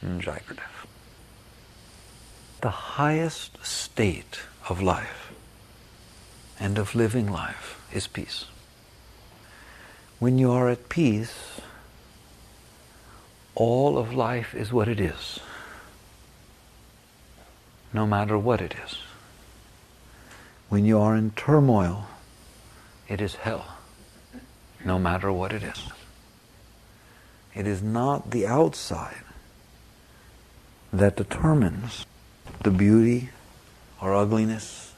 Jai Gurudev. The highest state of life and of living life is peace. When you are at peace, all of life is what it is, no matter what it is. When you are in turmoil, it is hell, no matter what it is. It is not the outside that determines the beauty or ugliness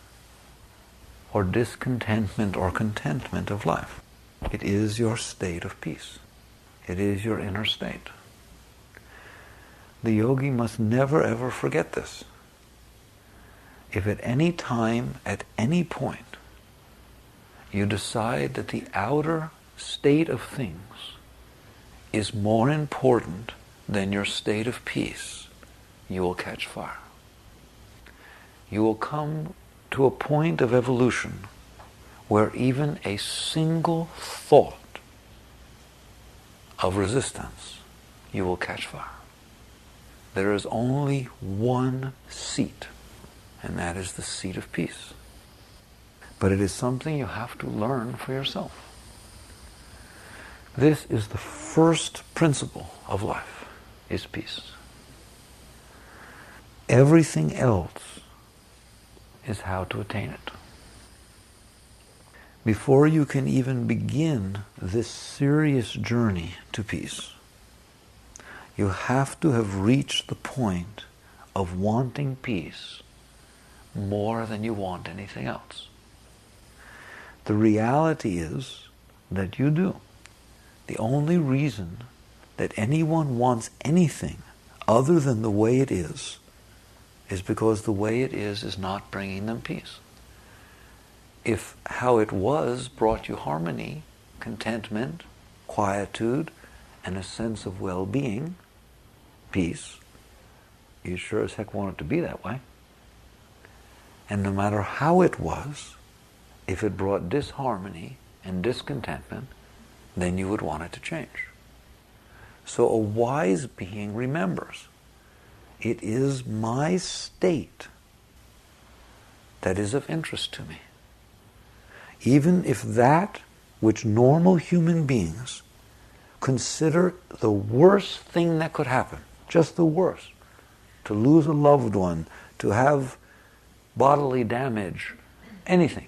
or discontentment or contentment of life. It is your state of peace. It is your inner state. The yogi must never ever forget this. If at any time, at any point, you decide that the outer state of things is more important than your state of peace, you will catch fire. You will come to a point of evolution where even a single thought of resistance, you will catch fire. There is only one seat, and that is the seat of peace. But it is something you have to learn for yourself. This is the first principle of life, is peace. Everything else is how to attain it. Before you can even begin this serious journey to peace, you have to have reached the point of wanting peace more than you want anything else. The reality is that you do. The only reason that anyone wants anything other than the way it is because the way it is not bringing them peace. If how it was brought you harmony, contentment, quietude, and a sense of well-being, peace, you sure as heck want it to be that way. And no matter how it was, if it brought disharmony and discontentment, then you would want it to change. So a wise being remembers, it is my state that is of interest to me. Even if that which normal human beings consider the worst thing that could happen, just the worst, to lose a loved one, to have bodily damage, anything.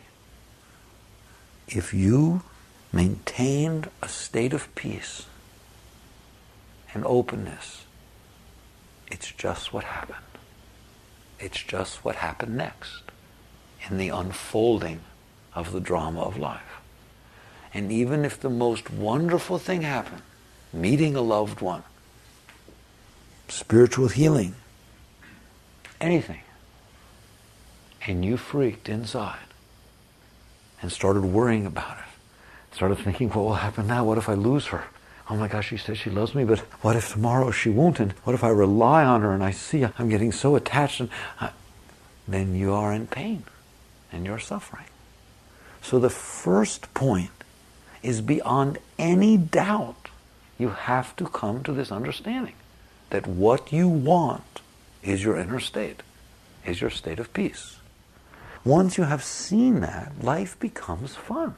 If you maintained a state of peace and openness, it's just what happened. It's just what happened next in the unfolding of the drama of life. And even if the most wonderful thing happened, meeting a loved one, spiritual healing, anything, and you freaked inside and started worrying about it, started thinking, what will happen now? What if I lose her? Oh my gosh, she says she loves me, but what if tomorrow she won't? And what if I rely on her and I see I'm getting so attached? And then you are in pain and you're suffering. So the first point is beyond any doubt. You have to come to this understanding that what you want is your inner state, is your state of peace. Once you have seen that, life becomes fun.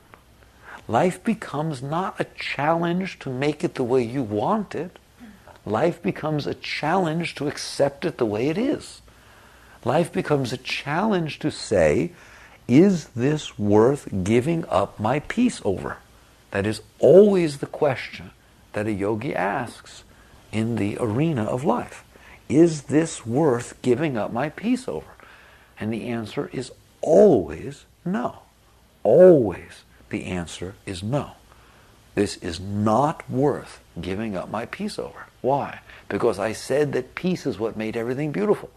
Life becomes not a challenge to make it the way you want it. Life becomes a challenge to accept it the way it is. Life becomes a challenge to say, is this worth giving up my peace over? That is always the question that a yogi asks in the arena of life. Is this worth giving up my peace over? And the answer is always no. Always the answer is no. This is not worth giving up my peace over. Why? Because I said that peace is what made everything beautiful.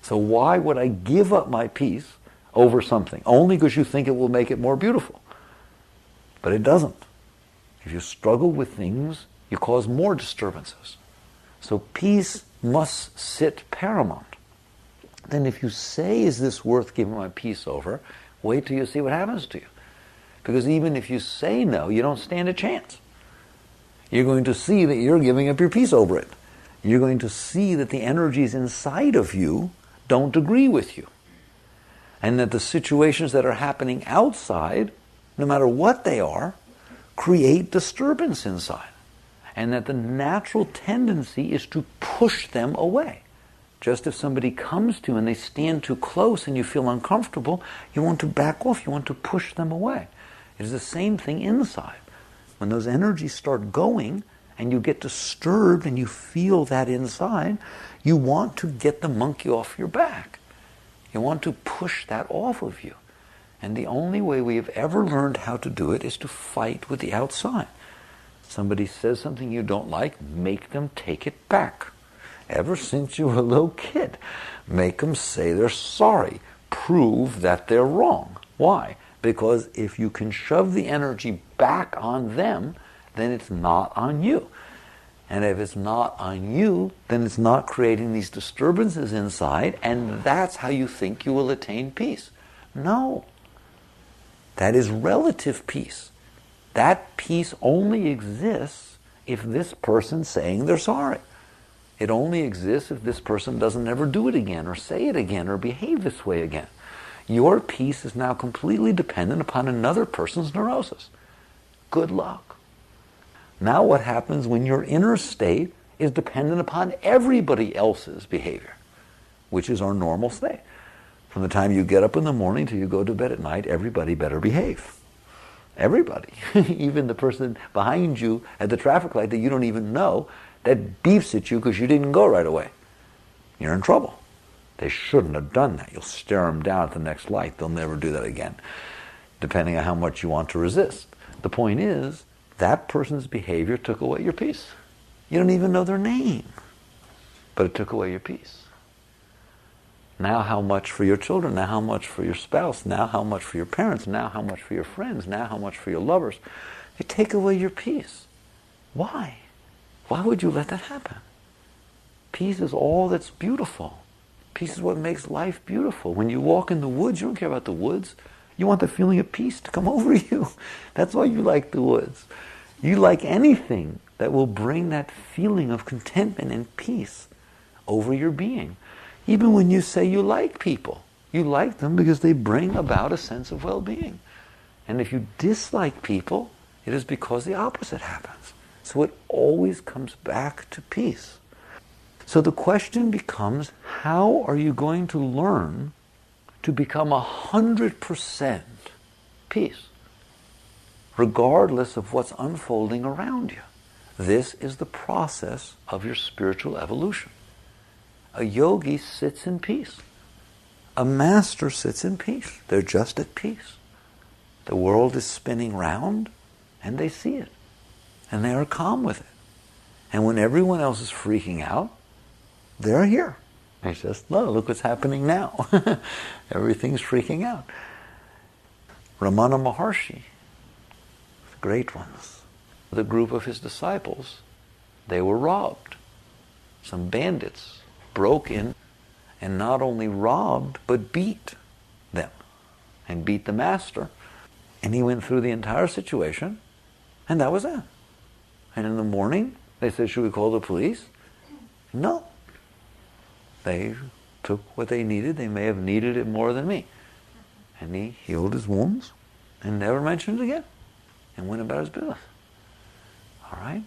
So why would I give up my peace over something? Only because you think it will make it more beautiful. But it doesn't. If you struggle with things, you cause more disturbances. So peace must sit paramount. Then if you say, is this worth giving my peace over, wait till you see what happens to you. Because even if you say no, you don't stand a chance. You're going to see that you're giving up your peace over it. You're going to see that the energies inside of you don't agree with you. And that the situations that are happening outside, no matter what they are, create disturbance inside. And that the natural tendency is to push them away. Just if somebody comes to you and they stand too close and you feel uncomfortable, you want to back off, you want to push them away. It is the same thing inside. When those energies start going and you get disturbed and you feel that inside, you want to get the monkey off your back. You want to push that off of you. And the only way we have ever learned how to do it is to fight with the outside. Somebody says something you don't like, make them take it back. Ever since you were a little kid, make them say they're sorry. Prove that they're wrong. Why? Because if you can shove the energy back on them, then it's not on you. And if it's not on you, then it's not creating these disturbances inside, and that's how you think you will attain peace. No. That is relative peace. That peace only exists if this person's saying they're sorry. It only exists if this person doesn't ever do it again, or say it again, or behave this way again. Your peace is now completely dependent upon another person's neurosis. Good luck. Now what happens when your inner state is dependent upon everybody else's behavior, which is our normal state. From the time you get up in the morning till you go to bed at night, everybody better behave. Everybody. Even the person behind you at the traffic light that you don't even know, that beeps at you because you didn't go right away. You're in trouble. They shouldn't have done that. You'll stare them down at the next light. They'll never do that again, depending on how much you want to resist. The point is, that person's behavior took away your peace. You don't even know their name, but it took away your peace. Now how much for your children? Now how much for your spouse? Now how much for your parents? Now how much for your friends? Now how much for your lovers? They take away your peace. Why? Why would you let that happen? Peace is all that's beautiful. Peace is what makes life beautiful. When you walk in the woods, you don't care about the woods. You want the feeling of peace to come over you. That's why you like the woods. You like anything that will bring that feeling of contentment and peace over your being. Even when you say you like people, you like them because they bring about a sense of well-being. And if you dislike people, it is because the opposite happens. So it always comes back to peace. So the question becomes, how are you going to learn to become 100% peace, regardless of what's unfolding around you? This is the process of your spiritual evolution. A yogi sits in peace. A master sits in peace. They're just at peace. The world is spinning round, and they see it. And they are calm with it. And when everyone else is freaking out, they're here. It's just, look what's happening now. Everything's freaking out. Ramana Maharshi, the great ones, the group of his disciples, they were robbed. Some bandits broke in and not only robbed, but beat them. And beat the master. And he went through the entire situation, and that was it. And in the morning, they said, should we call the police? No. They took what they needed. They may have needed it more than me. And he healed his wounds and never mentioned it again and went about his business. All right?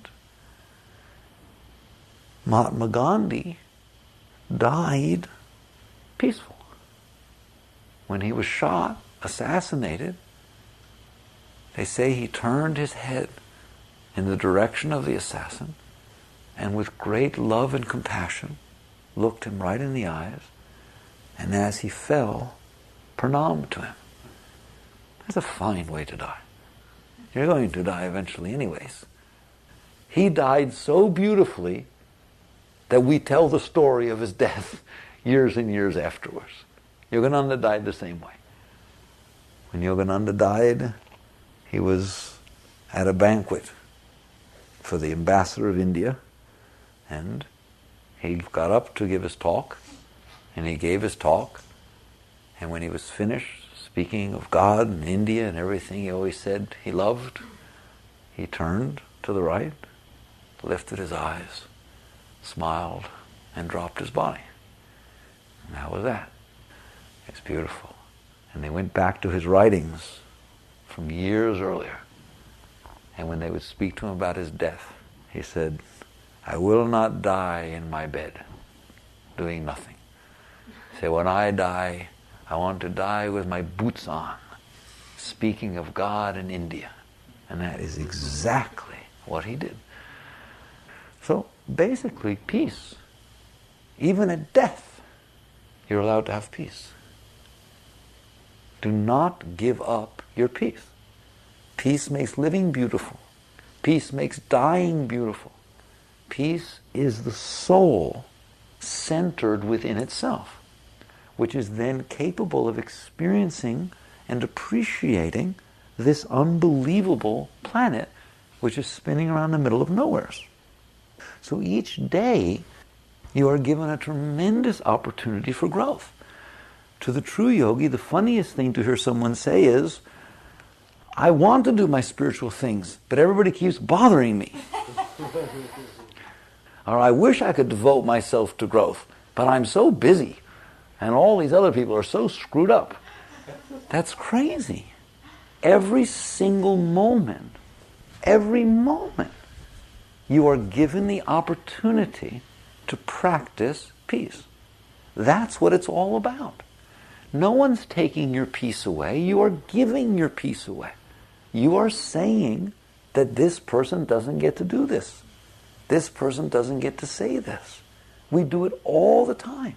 Mahatma Gandhi died peaceful. When he was shot, assassinated, they say he turned his head in the direction of the assassin and with great love and compassion looked him right in the eyes, and as he fell, pranam to him. That's a fine way to die. You're going to die eventually anyways. He died so beautifully that we tell the story of his death years and years afterwards. Yogananda died the same way. When Yogananda died, he was at a banquet for the ambassador of India, and he got up to give his talk, and he gave his talk, and when he was finished speaking of God and India and everything he always said he loved, he turned to the right, lifted his eyes, smiled, and dropped his body. And that was that. It's beautiful. And they went back to his writings from years earlier. And when they would speak to him about his death, he said, I will not die in my bed, doing nothing. He said, when I die, I want to die with my boots on, speaking of God in India. And that is exactly what he did. So basically, peace. Even at death, you're allowed to have peace. Do not give up your peace. Peace makes living beautiful. Peace makes dying beautiful. Peace is the soul centered within itself, which is then capable of experiencing and appreciating this unbelievable planet which is spinning around the middle of nowheres. So each day you are given a tremendous opportunity for growth. To the true yogi, the funniest thing to hear someone say is, I want to do my spiritual things, but everybody keeps bothering me. Or I wish I could devote myself to growth, but I'm so busy, and all these other people are so screwed up. That's crazy. Every single moment, you are given the opportunity to practice peace. That's what it's all about. No one's taking your peace away. You are giving your peace away. You are saying that this person doesn't get to do this. This person doesn't get to say this. We do it all the time.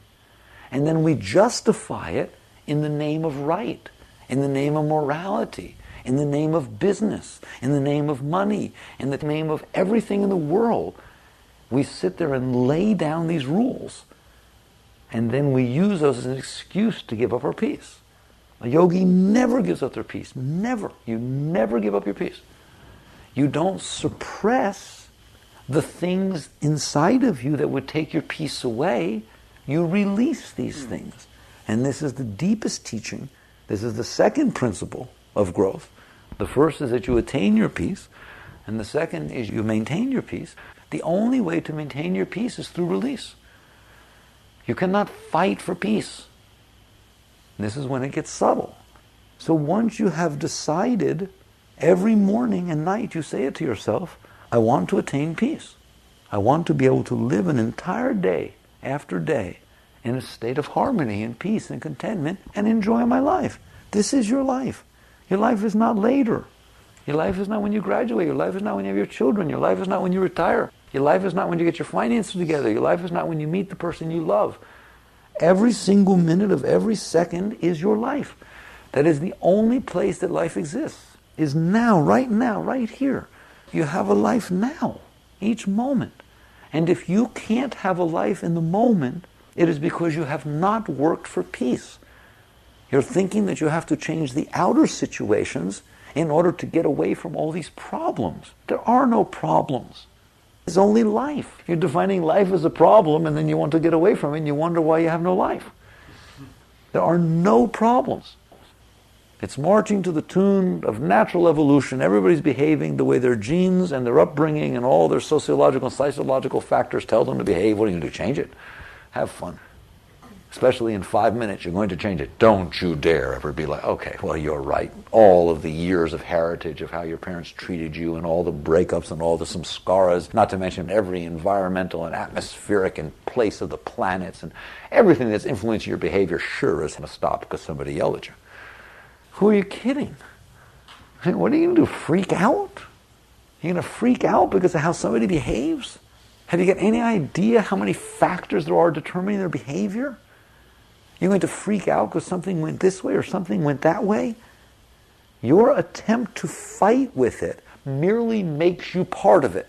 And then we justify it in the name of right, in the name of morality, in the name of business, in the name of money, in the name of everything in the world. We sit there and lay down these rules, and then we use those as an excuse to give up our peace. A yogi never gives up their peace. Never. You never give up your peace. You don't suppress the things inside of you that would take your peace away. You release these things. And this is the deepest teaching. This is the second principle of growth. The first is that you attain your peace, and the second is you maintain your peace. The only way to maintain your peace is through release. You cannot fight for peace. This is when it gets subtle. So once you have decided, every morning and night you say it to yourself, I want to attain peace. I want to be able to live an entire day after day in a state of harmony and peace and contentment and enjoy my life. This is your life. Your life is not later. Your life is not when you graduate. Your life is not when you have your children. Your life is not when you retire. Your life is not when you get your finances together. Your life is not when you meet the person you love. Every single minute of every second is your life. That is the only place that life exists, is now, right here. You have a life now, each moment. And if you can't have a life in the moment, it is because you have not worked for peace. You're thinking that you have to change the outer situations in order to get away from all these problems. There are no problems. It's only life. You're defining life as a problem, and then you want to get away from it, and you wonder why you have no life. There are no problems. It's marching to the tune of natural evolution. Everybody's behaving the way their genes and their upbringing and all their sociological and psychological factors tell them to behave. What are you going to do? Change it? Have fun. Especially in 5 minutes, you're going to change it. Don't you dare ever be like, okay, well, you're right. All of the years of heritage of how your parents treated you and all the breakups and all the samskaras, not to mention every environmental and atmospheric and place of the planets and everything that's influencing your behavior sure is going to stop because somebody yelled at you. Who are you kidding? I mean, what are you going to do, freak out? You're going to freak out because of how somebody behaves? Have you got any idea how many factors there are determining their behavior? You're going to freak out because something went this way or something went that way? Your attempt to fight with it merely makes you part of it.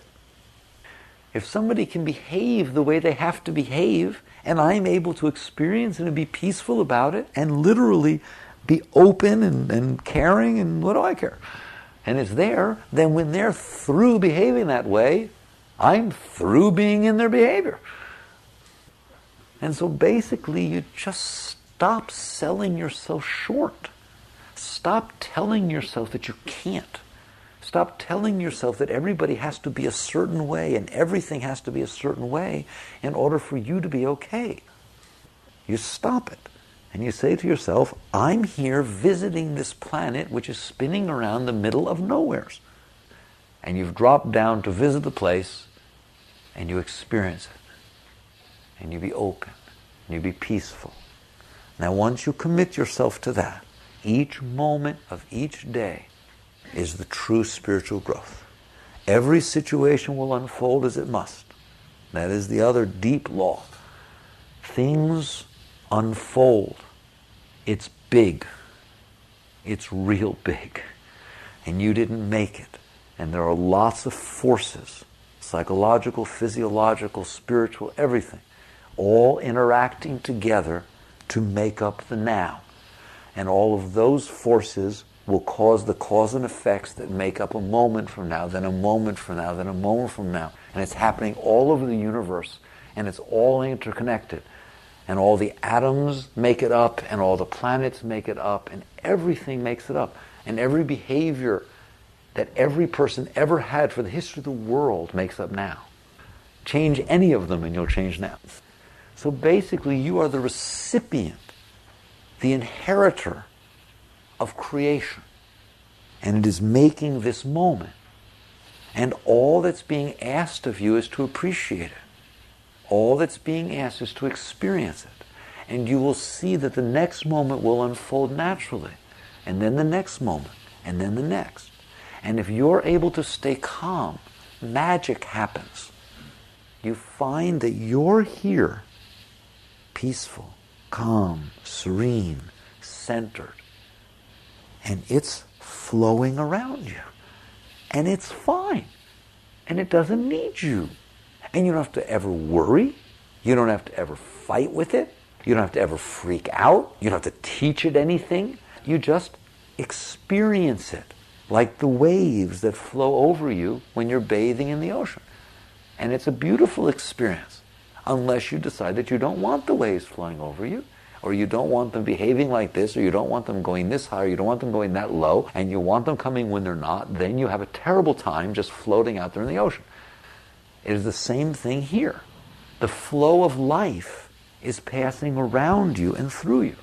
If somebody can behave the way they have to behave, and I'm able to experience it and be peaceful about it, and literally be open and caring, and what do I care? And it's there, then when they're through behaving that way, I'm through being in their behavior. And so basically you just stop selling yourself short. Stop telling yourself that you can't. Stop telling yourself that everybody has to be a certain way and everything has to be a certain way in order for you to be okay. You stop it. And you say to yourself, I'm here visiting this planet which is spinning around the middle of nowheres. And you've dropped down to visit the place and you experience it. And you be open. And you be peaceful. Now once you commit yourself to that, each moment of each day is the true spiritual growth. Every situation will unfold as it must. That is the other deep law. Things unfold. It's big. It's real big. And you didn't make it. And there are lots of forces, psychological, physiological, spiritual, everything, all interacting together to make up the now. And all of those forces will cause the cause and effects that make up a moment from now, then a moment from now, then a moment from now. And it's happening all over the universe. And it's all interconnected. And all the atoms make it up, and all the planets make it up, and everything makes it up. And every behavior that every person ever had for the history of the world makes up now. Change any of them and you'll change now. So basically you are the recipient, the inheritor of creation. And it is making this moment. And all that's being asked of you is to appreciate it. All that's being asked is to experience it. And you will see that the next moment will unfold naturally. And then the next moment. And then the next. And if you're able to stay calm, magic happens. You find that you're here, peaceful, calm, serene, centered. And it's flowing around you. And it's fine. And it doesn't need you. And you don't have to ever worry. You don't have to ever fight with it. You don't have to ever freak out. You don't have to teach it anything. You just experience it like the waves that flow over you when you're bathing in the ocean. And it's a beautiful experience, unless you decide that you don't want the waves flowing over you, or you don't want them behaving like this, or you don't want them going this high, or you don't want them going that low, and you want them coming when they're not. Then you have a terrible time just floating out there in the ocean. It is the same thing here. The flow of life is passing around you and through you.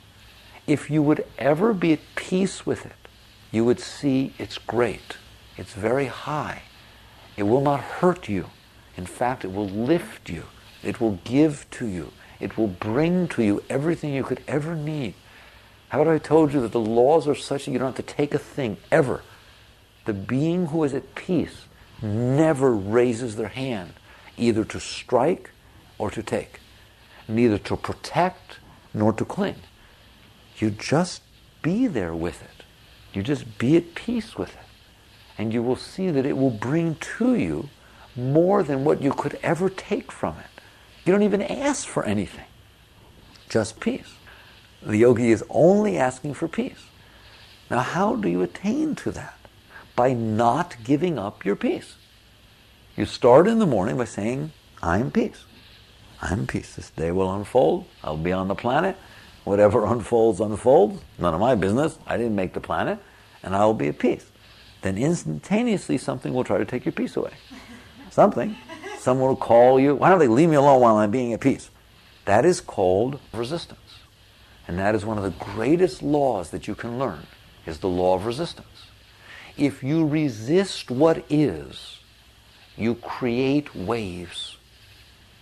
If you would ever be at peace with it, you would see it's great. It's very high. It will not hurt you. In fact, it will lift you. It will give to you. It will bring to you everything you could ever need. How about I told you that the laws are such that you don't have to take a thing, ever. The being who is at peace never raises their hand, either to strike or to take, neither to protect nor to cling. You just be there with it. You just be at peace with it. And you will see that it will bring to you more than what you could ever take from it. You don't even ask for anything. Just peace. The yogi is only asking for peace. Now how do you attain to that? By not giving up your peace. You start in the morning by saying, I'm peace. I'm peace. This day will unfold. I'll be on the planet. Whatever unfolds, unfolds. None of my business. I didn't make the planet. And I will be at peace. Then instantaneously something will try to take your peace away. Something. Someone will call you. Why don't they leave me alone while I'm being at peace? That is called resistance. And that is one of the greatest laws that you can learn, is the law of resistance. If you resist what is, you create waves.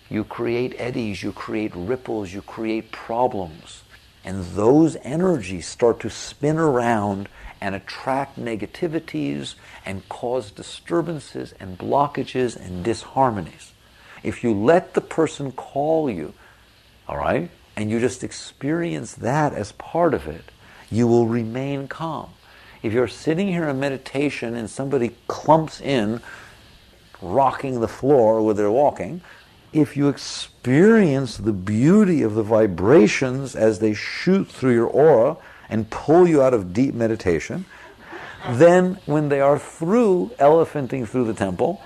You create eddies, you create ripples, you create problems. And those energies start to spin around and attract negativities and cause disturbances and blockages and disharmonies. If you let the person call you, all right, and you just experience that as part of it, you will remain calm. If you're sitting here in meditation and somebody clumps in, rocking the floor where they're walking, if you experience the beauty of the vibrations as they shoot through your aura and pull you out of deep meditation, then when they are through elephanting through the temple,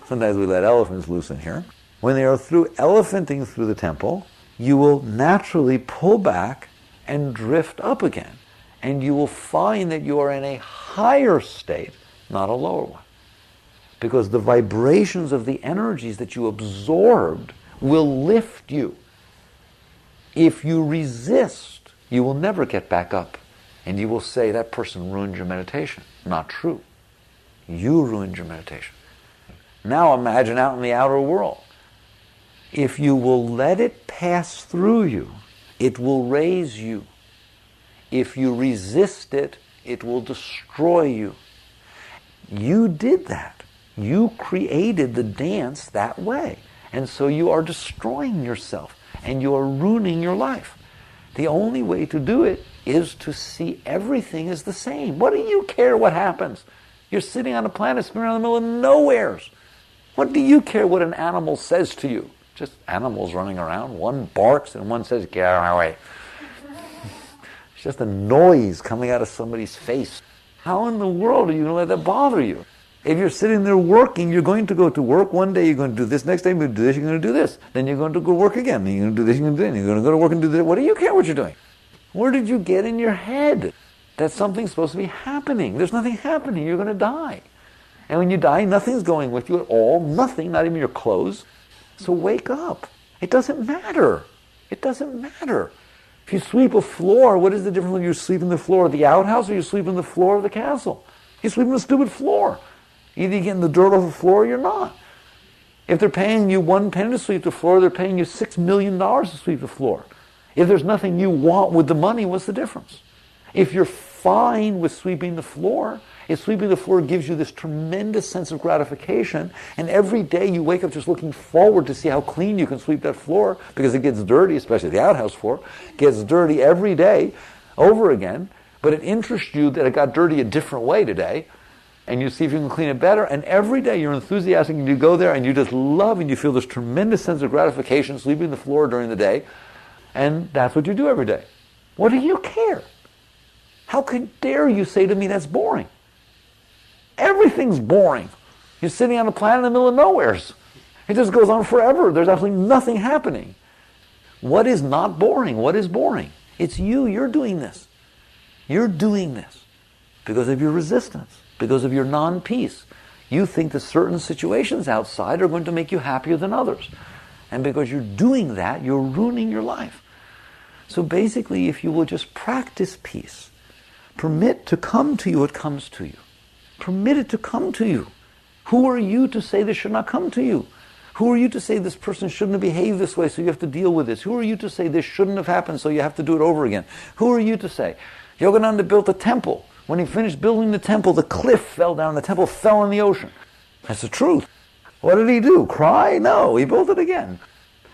sometimes we let elephants loose in here, when they are through elephanting through the temple, you will naturally pull back and drift up again. And you will find that you are in a higher state, not a lower one. Because the vibrations of the energies that you absorbed will lift you. If you resist, you will never get back up. And you will say, that person ruined your meditation. Not true. You ruined your meditation. Now imagine out in the outer world. If you will let it pass through you, it will raise you. If you resist it, it will destroy you. You did that. You created the dance that way. And so you are destroying yourself and you are ruining your life. The only way to do it is to see everything as the same. What do you care what happens? You're sitting on a planet spinning around in the middle of nowheres. What do you care what an animal says to you? Just animals running around. One barks and one says, get out of my way. It's just a noise coming out of somebody's face. How in the world are you going to let that bother you? If you're sitting there working, you're going to go to work. One day you're going to do this. Next day you're going to do this. You're going to do this. Then you're going to go work again. Then you're going to do this. You're going to do that. You're going to go to work and do this. What do you care what you're doing? Where did you get in your head that something's supposed to be happening? There's nothing happening. You're going to die. And when you die, nothing's going with you at all. Nothing, not even your clothes. So wake up. It doesn't matter. It doesn't matter. If you sweep a floor, what is the difference when you're sweeping the floor of the outhouse or you're sweeping the floor of the castle? You're sweeping the stupid floor. Either you're getting the dirt off the floor or you're not. If they're paying you 1 penny to sweep the floor, they're paying you $6 million to sweep the floor. If there's nothing you want with the money, what's the difference? If you're fine with sweeping the floor, if sweeping the floor gives you this tremendous sense of gratification, and every day you wake up just looking forward to see how clean you can sweep that floor, because it gets dirty, especially the outhouse floor, gets dirty every day over again, but it interests you that it got dirty a different way today, and you see if you can clean it better, and every day you're enthusiastic and you go there and you just love and you feel this tremendous sense of gratification sweeping the floor during the day, and that's what you do every day. What do you care? How dare you say to me that's boring? Everything's boring. You're sitting on a planet in the middle of nowheres. It just goes on forever. There's absolutely nothing happening. What is not boring? What is boring? It's you. You're doing this. You're doing this because of your resistance, because of your non-peace. You think that certain situations outside are going to make you happier than others. And because you're doing that, you're ruining your life. So basically, if you will just practice peace, permit to come to you what comes to you. Permit it to come to you. Who are you to say this should not come to you? Who are you to say this person shouldn't have behaved this way, so you have to deal with this? Who are you to say this shouldn't have happened, so you have to do it over again? Who are you to say? Yogananda built a temple. When he finished building the temple, the cliff fell down. The temple fell in the ocean. That's the truth. What did he do? Cry? No, he built it again.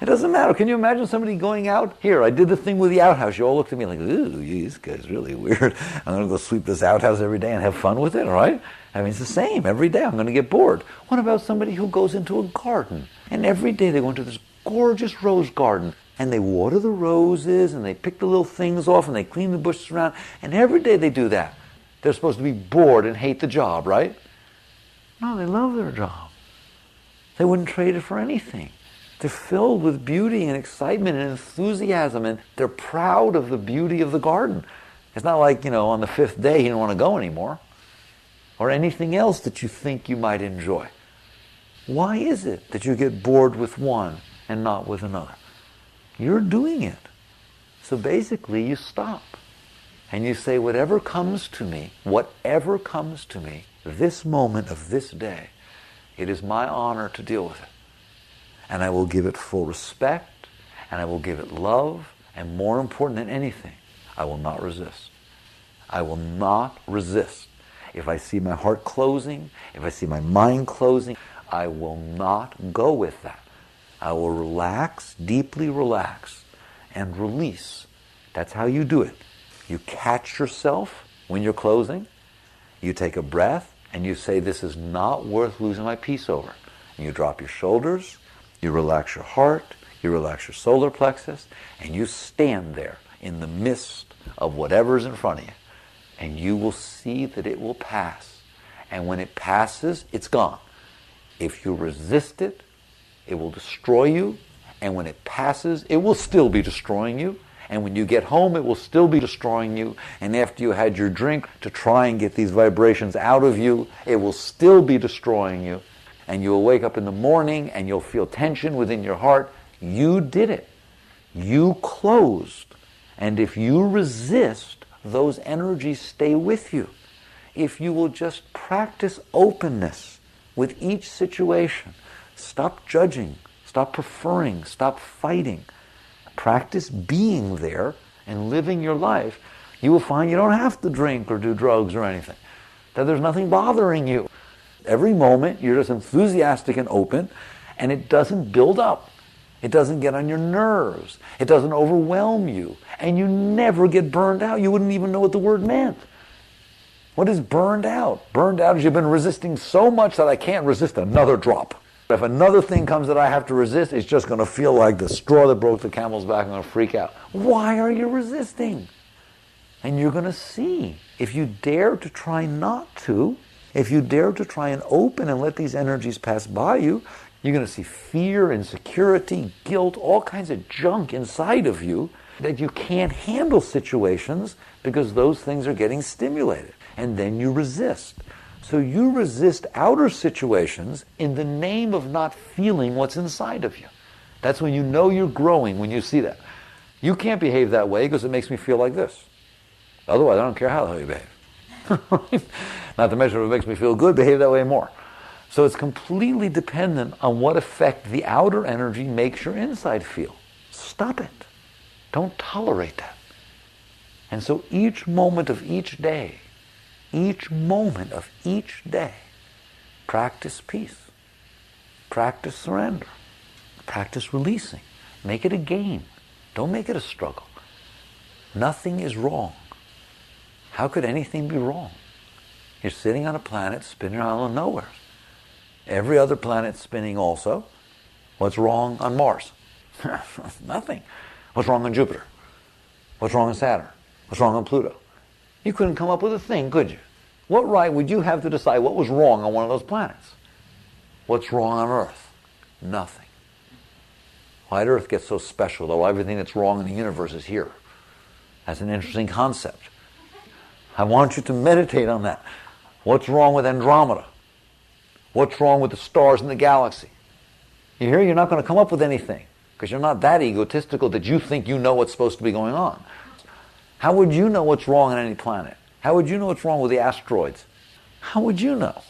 It doesn't matter. Can you imagine somebody going out? Here, I did the thing with the outhouse. You all looked at me like, ooh, this guy's really weird. I'm going to go sweep this outhouse every day and have fun with it, all right? I mean, it's the same. Every day I'm going to get bored. What about somebody who goes into a garden? And every day they go into this gorgeous rose garden. And they water the roses, and they pick the little things off, and they clean the bushes around. And every day they do that. They're supposed to be bored and hate the job, right? No, they love their job. They wouldn't trade it for anything. They're filled with beauty and excitement and enthusiasm, and they're proud of the beauty of the garden. It's not like, on the 5th day he didn't want to go anymore, or anything else that you think you might enjoy. Why is it that you get bored with one and not with another? You're doing it. So basically you stop and you say, whatever comes to me, this moment of this day, it is my honor to deal with it. And I will give it full respect, and I will give it love, and more important than anything, I will not resist. I will not resist. If I see my heart closing, if I see my mind closing, I will not go with that. I will relax, deeply relax, and release. That's how you do it. You catch yourself when you're closing, you take a breath, and you say, this is not worth losing my peace over. And you drop your shoulders, you relax your heart, you relax your solar plexus, and you stand there in the midst of whatever's in front of you. And you will see that it will pass. And when it passes, it's gone. If you resist it, it will destroy you. And when it passes, it will still be destroying you. And when you get home, it will still be destroying you. And after you had your drink to try and get these vibrations out of you, it will still be destroying you. And you'll wake up in the morning and you'll feel tension within your heart. You did it. You closed. And if you resist, those energies stay with you. If you will just practice openness with each situation, stop judging, stop preferring, stop fighting, practice being there and living your life, you will find you don't have to drink or do drugs or anything. That there's nothing bothering you. Every moment you're just enthusiastic and open, and it doesn't build up. It doesn't get on your nerves. It doesn't overwhelm you. And you never get burned out. You wouldn't even know what the word meant. What is burned out? Burned out is you've been resisting so much that I can't resist another drop. If another thing comes that I have to resist, it's just going to feel like the straw that broke the camel's back. I'm going to freak out. Why are you resisting? And you're going to see. If you dare to try not to, if you dare to try and open and let these energies pass by you, you're going to see fear, insecurity, guilt, all kinds of junk inside of you that you can't handle situations because those things are getting stimulated. And then you resist. So you resist outer situations in the name of not feeling what's inside of you. That's when you know you're growing, when you see that. You can't behave that way because it makes me feel like this. Otherwise, I don't care how the hell you behave. Not to mention if it makes me feel good, behave that way more. So it's completely dependent on what effect the outer energy makes your inside feel. Stop it. Don't tolerate that. And so each moment of each day, practice peace. Practice surrender. Practice releasing. Make it a game. Don't make it a struggle. Nothing is wrong. How could anything be wrong? You're sitting on a planet spinning around nowhere. Every other planet's spinning also. What's wrong on Mars? Nothing. What's wrong on Jupiter? What's wrong on Saturn? What's wrong on Pluto? You couldn't come up with a thing, could you? What right would you have to decide what was wrong on one of those planets? What's wrong on Earth? Nothing. Why did Earth get so special, though everything that's wrong in the universe is here? That's an interesting concept. I want you to meditate on that. What's wrong with Andromeda? What's wrong with the stars in the galaxy? You hear? You're not going to come up with anything because you're not that egotistical that you think you know what's supposed to be going on. How would you know what's wrong on any planet? How would you know what's wrong with the asteroids? How would you know?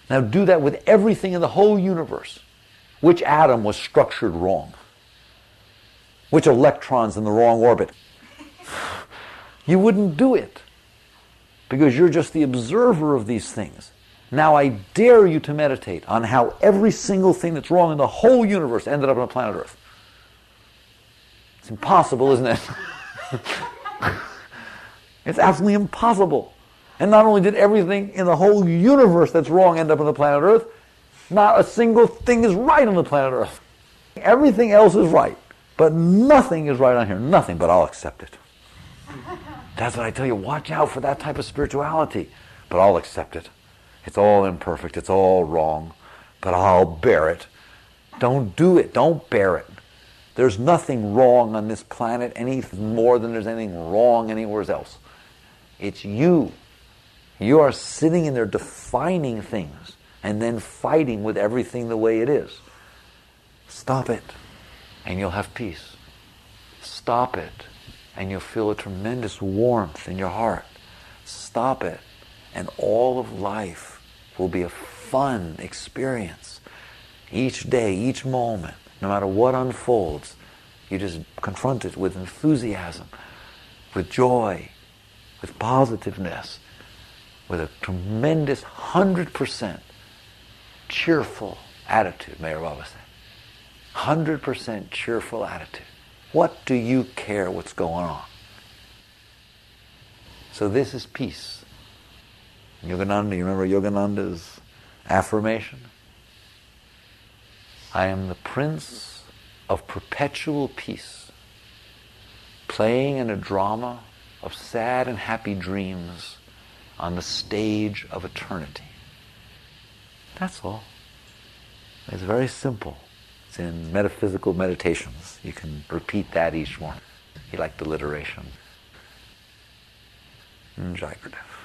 Now do that with everything in the whole universe. Which atom was structured wrong? Which electron's in the wrong orbit? You wouldn't do it because you're just the observer of these things. Now I dare you to meditate on how every single thing that's wrong in the whole universe ended up on planet Earth. It's impossible, isn't it? It's absolutely impossible. And not only did everything in the whole universe that's wrong end up on the planet Earth, not a single thing is right on the planet Earth. Everything else is right, but nothing is right on here. Nothing, but I'll accept it. That's what I tell you. Watch out for that type of spirituality. But I'll accept it. It's all imperfect. It's all wrong. But I'll bear it. Don't do it. Don't bear it. There's nothing wrong on this planet any more than there's anything wrong anywhere else. It's you. You are sitting in there defining things and then fighting with everything the way it is. Stop it, and you'll have peace. Stop it, and you'll feel a tremendous warmth in your heart. Stop it, and all of life will be a fun experience. Each day, each moment, no matter what unfolds, you just confront it with enthusiasm, with joy, with positiveness, with a tremendous 100% cheerful attitude, Mayor Baba said. 100% cheerful attitude. What do you care what's going on? So this is peace. Yogananda, you remember Yogananda's affirmation? I am the Prince of perpetual peace, playing in a drama of sad and happy dreams on the stage of eternity. That's all. It's very simple. It's in metaphysical meditations. You can repeat that each morning. He liked alliteration. Jai Gurudev.